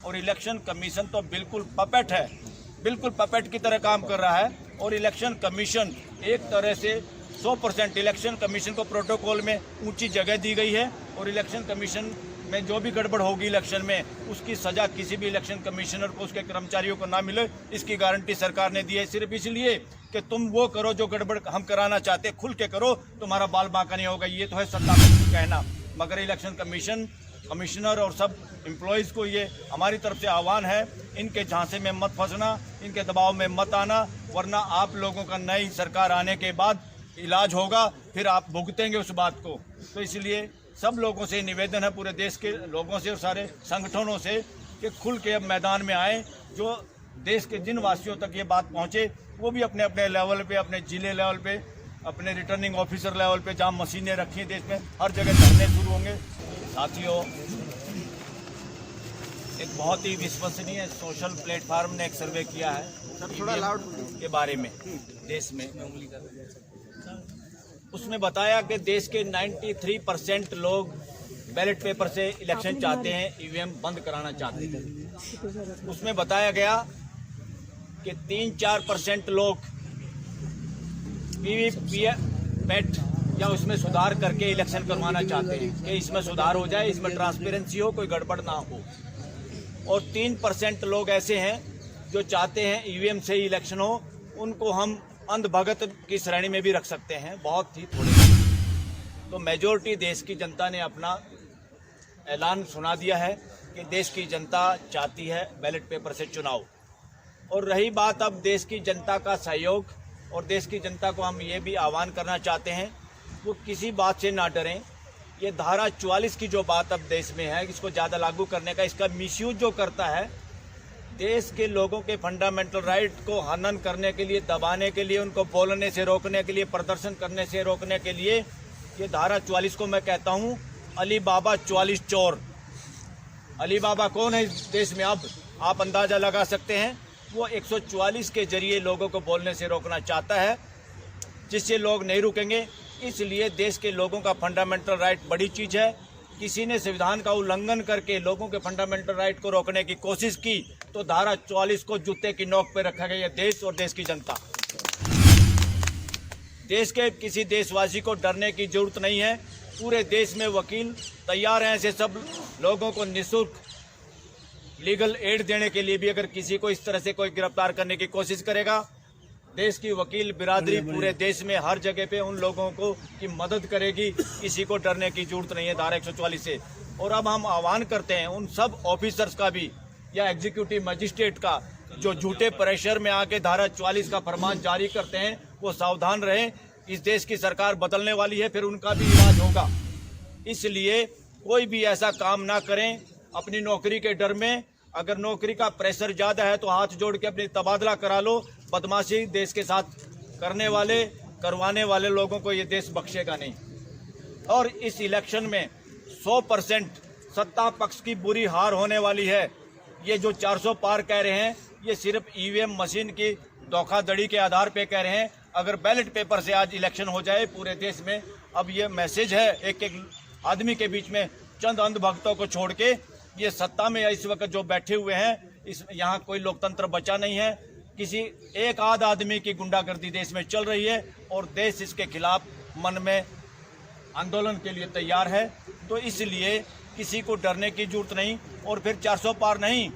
और election commission तो बिल्कुल पपेट है, बिल्कुल पपेट की तरह काम कर रहा है। और इलेक्शन कमीशन एक तरह से 100% इलेक्शन कमीशन को प्रोटोकॉल में ऊंची जगह दी गई है और इलेक्शन कमीशन में जो भी गड़बड़ होगी इलेक्शन में, उसकी सजा किसी भी इलेक्शन कमिश्नर को, उसके कर्मचारियों को ना मिले, इसकी गारंटी सरकार ने दी है। सिर्फ इसलिए कि तुम वो करो जो गड़बड़ हम कराना चाहते, खुल के करो, तुम्हारा बाल बांका नहीं होगा। ये तो है सत्ता का कहना, मगर इलेक्शन कमीशन, कमिश्नर और सब एम्प्लॉयज़ को ये हमारी तरफ से आह्वान है, इनके झांसे में मत फंसना, इनके दबाव में मत आना, वरना आप लोगों का नई सरकार आने के बाद इलाज होगा, फिर आप भुगतेंगे उस बात को। तो इसलिए सब लोगों से निवेदन है, पूरे देश के लोगों से और सारे संगठनों से, कि खुल के अब मैदान में आए। जो देश के जिन वासियों तक ये बात पहुंचे, वो भी अपने अपने लेवल पे, अपने जिले लेवल पे, अपने रिटर्निंग ऑफिसर लेवल पे, जहाँ मशीनें रखी हैं देश में, हर जगह धरने शुरू होंगे। साथियों, एक बहुत ही विश्वसनीय सोशल प्लेटफार्म ने एक सर्वे किया है के बारे में देश में। उसमें बताया कि देश के 93% लोग बैलेट पेपर से इलेक्शन चाहते हैं, ईवीएम बंद कराना चाहते हैं। उसमें बताया गया कि 3-4% लोग वीवीपैट या उसमें सुधार करके इलेक्शन करवाना चाहते हैं कि इसमें सुधार हो जाए, इसमें ट्रांसपेरेंसी हो, कोई गड़बड़ ना हो। और 3% लोग ऐसे हैं जो चाहते हैं ईवीएम से ही इलेक्शन हो। उनको हम अंधभगत की श्रेणी में भी रख सकते हैं, बहुत ही थोड़े। तो मेजॉरिटी देश की जनता ने अपना ऐलान सुना दिया है कि देश की जनता चाहती है बैलेट पेपर से चुनाव। और रही बात अब देश की जनता का सहयोग, और देश की जनता को हम ये भी आह्वान करना चाहते हैं, वो किसी बात से ना डरें। ये धारा 44 की जो बात अब देश में है, इसको ज़्यादा लागू करने का, इसका मिसयूज जो करता है, देश के लोगों के फंडामेंटल राइट को हनन करने के लिए, दबाने के लिए, उनको बोलने से रोकने के लिए, प्रदर्शन करने से रोकने के लिए, ये धारा 44 को मैं कहता हूँ अली बाबा 44 चोर। अली बाबा कौन है इस देश में? अब आप अंदाज़ा लगा सकते हैं। वो 144 के जरिए लोगों को बोलने से रोकना चाहता है, जिससे लोग नहीं रुकेंगे। इसलिए देश के लोगों का फंडामेंटल राइट बड़ी चीज़ है। किसी ने संविधान का उल्लंघन करके लोगों के फंडामेंटल राइट को रोकने की कोशिश की तो धारा 44 को जूते की नोक पर रखा गया। देश और देश की जनता, देश के किसी देशवासी को डरने की जरूरत नहीं है। पूरे देश में वकील तैयार हैं ऐसे सब लोगों को निःशुल्क लीगल एड देने के लिए भी। अगर किसी को इस तरह से कोई गिरफ्तार करने की कोशिश करेगा, देश की वकील बिरादरी पूरे देश में हर जगह पे उन लोगों को की मदद करेगी। किसी को डरने की जरूरत नहीं है धारा 144 से। और अब हम आह्वान करते हैं उन सब ऑफिसर्स का भी, या एग्जीक्यूटिव मजिस्ट्रेट का, जो झूठे प्रेशर में आके धारा 44 का फरमान जारी करते हैं, वो सावधान रहें। इस देश की सरकार बदलने वाली है, फिर उनका भी इलाज होगा। इसलिए कोई भी ऐसा काम ना करें अपनी नौकरी के डर में। अगर नौकरी का प्रेशर ज़्यादा है तो हाथ जोड़ के अपनी तबादला करा लो। बदमाशी देश के साथ करवाने वाले लोगों को ये देश बख्शेगा नहीं। और इस इलेक्शन में 100% सत्ता पक्ष की बुरी हार होने वाली है। ये जो 400 पार कह रहे हैं, ये सिर्फ ईवीएम मशीन की धोखाधड़ी के आधार पे कह रहे हैं। अगर बैलेट पेपर से आज इलेक्शन हो जाए पूरे देश में, अब ये मैसेज है एक एक आदमी के बीच में, चंद अंधभक्तों को छोड़ के, ये सत्ता में इस वक्त जो बैठे हुए हैं, इस यहाँ कोई लोकतंत्र बचा नहीं है। किसी एक आध आदमी की गुंडागर्दी देश में चल रही है और देश इसके खिलाफ मन में आंदोलन के लिए तैयार है। तो इसलिए किसी को डरने की जरूरत नहीं। और फिर 400 पार नहीं,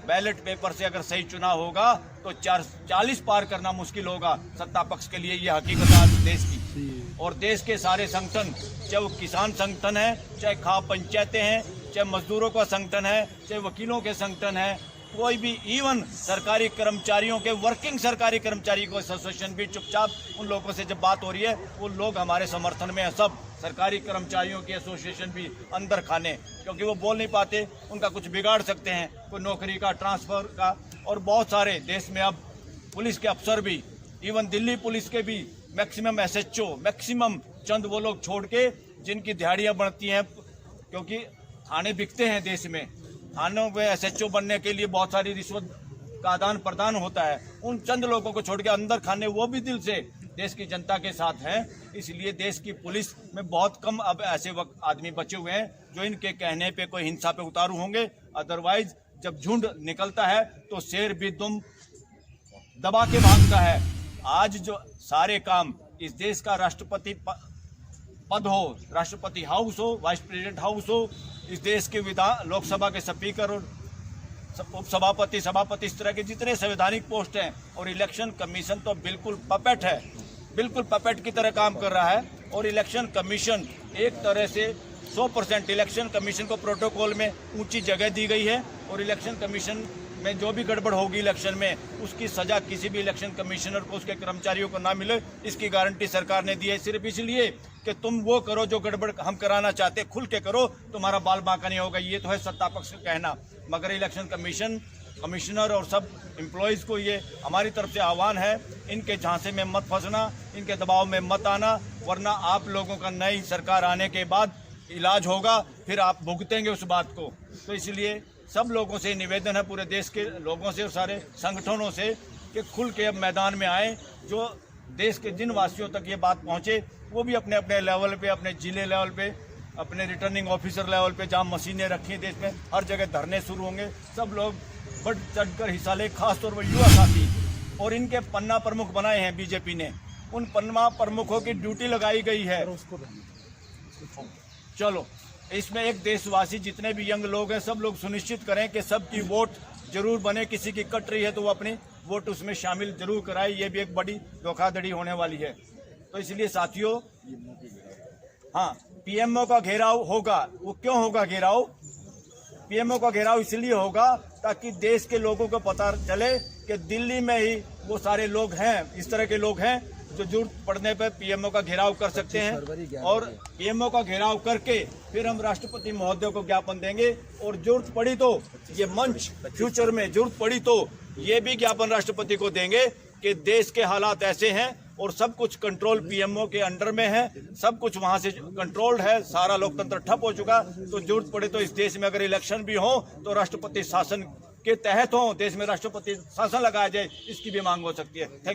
बैलेट पेपर से अगर सही चुनाव होगा तो 40 पार करना मुश्किल होगा सत्ता पक्ष के लिए। ये हकीकत आज देश की। और देश के सारे संगठन, चाहे वो किसान संगठन है, चाहे खाप पंचायतें हैं, चाहे मजदूरों का संगठन है, चाहे वकीलों के संगठन है, कोई भी, इवन सरकारी कर्मचारियों के, वर्किंग सरकारी कर्मचारी को एसोसिएशन भी चुपचाप, उन लोगों से जब बात हो रही है, वो लोग हमारे समर्थन में है। सब सरकारी कर्मचारियों की एसोसिएशन भी अंदर खाने, क्योंकि वो बोल नहीं पाते, उनका कुछ बिगाड़ सकते हैं, कोई नौकरी का, ट्रांसफ़र का। और बहुत सारे देश में अब पुलिस के अफसर भी, इवन दिल्ली पुलिस के भी मैक्सिमम SHO, मैक्सिमम चंद वो लोग छोड़ के जिनकी दिहाड़ियाँ बढ़ती हैं, क्योंकि थाने बिकते हैं देश में। थानों में SHO बनने के लिए बहुत सारी रिश्वत का आदान प्रदान होता है। उन चंद लोगों को छोड़ के अंदर खाने, वो भी दिल से देश की जनता के साथ हैं। इसलिए देश की पुलिस में बहुत कम अब ऐसे आदमी बचे हुए हैं जो इनके कहने पे कोई हिंसा पे उतारू होंगे। अदरवाइज जब झुंड निकलता है तो शेर भी दुम दबा के भागता है। आज जो सारे काम इस देश का राष्ट्रपति पद हो, राष्ट्रपति हाउस हो, वाइस प्रेसिडेंट हाउस हो, इस देश के लोकसभा के स्पीकर और उपसभापति, सभापति, इस तरह के जितने संवैधानिक पोस्ट हैं, और इलेक्शन कमीशन तो बिल्कुल पपेट है, बिल्कुल पपेट की तरह काम कर रहा है। और इलेक्शन कमीशन एक तरह से 100% इलेक्शन कमीशन को प्रोटोकॉल में ऊंची जगह दी गई है, और इलेक्शन कमीशन में जो भी गड़बड़ होगी इलेक्शन में, उसकी सजा किसी भी इलेक्शन कमिश्नर को, उसके कर्मचारियों को ना मिले, इसकी गारंटी सरकार ने दी है। सिर्फ इसलिए कि तुम वो करो जो गड़बड़ हम कराना चाहते, खुल के करो, तुम्हारा बाल बांका नहीं होगा। ये तो है सत्ता पक्ष का कहना, मगर इलेक्शन कमिश्नर और सब एम्प्लॉयज़ को ये हमारी तरफ से आह्वान है, इनके झांसे में मत फंसना, इनके दबाव में मत आना, वरना आप लोगों का नई सरकार आने के बाद इलाज होगा, फिर आप भुगतेंगे उस बात को। तो इसलिए सब लोगों से निवेदन है, पूरे देश के लोगों से और सारे संगठनों से, कि खुल के अब मैदान में आए। जो देश के जिन वासियों तक ये बात पहुंचे, वो भी अपने अपने लेवल पे, अपने जिले लेवल पे, अपने रिटर्निंग ऑफिसर लेवल पे, जहाँ मशीनें रखी हैं देश में, हर जगह धरने शुरू होंगे। सब लोग बढ़ चढ़कर हिस्सा ले, खासतौर पर युवा साथी। और इनके पन्ना प्रमुख बनाए हैं बीजेपी ने, उन पन्ना प्रमुखों की ड्यूटी लगाई गई है। चलो, इसमें एक देशवासी, जितने भी यंग लोग हैं, सब लोग सुनिश्चित करें कि सबकी वोट जरूर बने। किसी की कट रही है तो वो अपनी वोट उसमें शामिल जरूर कराए। ये भी एक बड़ी धोखाधड़ी होने वाली है। तो इसलिए साथियों, हाँ, पीएमओ का घेराव होगा। वो क्यों होगा घेराव? पीएमओ का घेराव इसलिए होगा ताकि देश के लोगों को पता चले कि दिल्ली में ही वो सारे लोग हैं, इस तरह के लोग हैं जो जरूरत पड़ने पर पीएमओ का घेराव कर सकते हैं। और पीएमओ का घेराव करके फिर हम राष्ट्रपति महोदय को ज्ञापन देंगे, और जरूरत पड़ी तो ये मंच फ्यूचर में जरूरत पड़ी तो ये भी ज्ञापन राष्ट्रपति को देंगे कि देश के हालात ऐसे हैं और सब कुछ कंट्रोल पीएमओ के अंडर में है, सब कुछ वहां से कंट्रोल्ड है, सारा लोकतंत्र ठप हो चुका। तो जरूरत पड़े तो इस देश में अगर इलेक्शन भी हो तो राष्ट्रपति शासन के तहत हो, देश में राष्ट्रपति शासन लगाया जाए, इसकी भी मांग हो सकती है।